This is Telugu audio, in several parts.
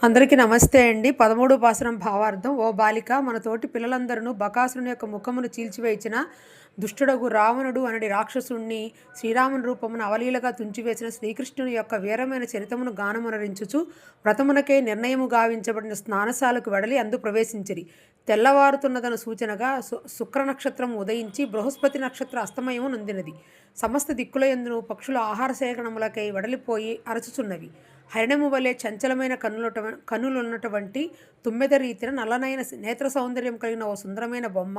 అందరికీ నమస్తే అండి. 13 పాసురం భావార్థం. ఓ బాలిక, మన తోటి పిల్లలందరూ బకాసురుని యొక్క ముఖమును చీల్చివేసిన దుష్టుడగు రావణుడు అనడి రాక్షసుణ్ణి శ్రీరాముని రూపమును అవలీలగా తుంచివేసిన శ్రీకృష్ణుని యొక్క వీరమైన చరితమును గానమునరించుచు వ్రతమునకే నిర్ణయము గావించబడిన స్నానశాలకు వెడలి అందు ప్రవేశించిరి. తెల్లవారుతున్నదను సూచనగా శుక్ర నక్షత్రం ఉదయించి బృహస్పతి నక్షత్ర అస్తమయము నొందినది. సమస్త దిక్కులయందును పక్షుల ఆహార సేకరణములకై వెడలిపోయి అరచుచున్నవి. హరిణము వలె చంచలమైన కన్నులున్నటువంటి తుమ్మెద రీతిన నల్లనైన నేత్ర సౌందర్యం కలిగిన ఓ సుందరమైన బొమ్మ,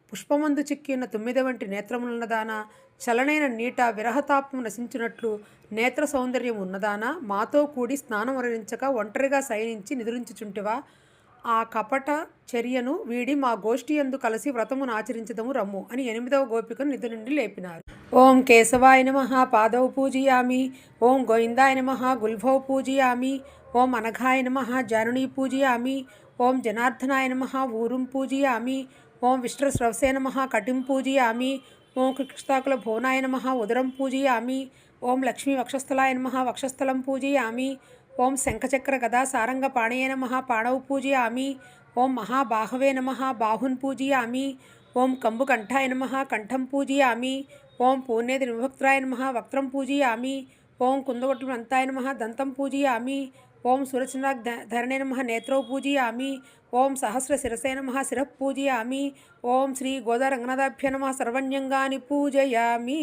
పుష్పమందు చిక్కిన తుమ్మెద వంటి నేత్రములున్నదానా, చలనైన నీట విరహతాపం నశించినట్లు నేత్ర సౌందర్యం ఉన్నదానా, మాతో కూడి స్నానమరించక ఒంటరిగా శయనించి నిద్రించుచుంటివా? ఆ కపట చర్యను వీడి మా గోష్ఠి యందు కలిసి వ్రతమును ఆచరించదము రమ్ము అని 8వ గోపికను నిద్ర నుండి లేపినారు. ఓం కేశవాయ నమః పాదౌ పూజయామి. ఓం గోవిందాయ నమః గుల్భౌ పూజయామి. ఓం అనఘాయ నమః జానునీ పూజయామి. ఓం జనార్దనాయ నమః ఊరుం పూజయామి. ఓం విష్ణుస్రవసే నమః కటిం పూజయామి. ఓం కృష్ణాకుల భువనాయ నమః ఉదరం పూజయామి. ఓం లక్ష్మీ వక్షస్థలాయ నమః వక్షస్థలం పూజయామి. ఓం శంఖచక్ర గదా సారంగ పాణయే నమః పాణౌ పూజయామి. ఓం మహాబాహవే నమః బాహున్ పూజయామి. ఓం కంబుకంఠాయ నమః కంఠం పూజయామి. ఓం పూర్ణేది విభక్త్రాయ నమః వక్త్రం పూజయామి. ఓం కుందవట్లంతాయ నమః దంతం పూజయామి. ఓం సురచనాధరణే నమః నేత్రౌ పూజయామి. ఓం సహస్ర శిరసే నమః శిరః పూజయామి. ఓం శ్రీ గోదారంగనాథాభ్య నమః సర్వణ్యంగాని పూజయామి.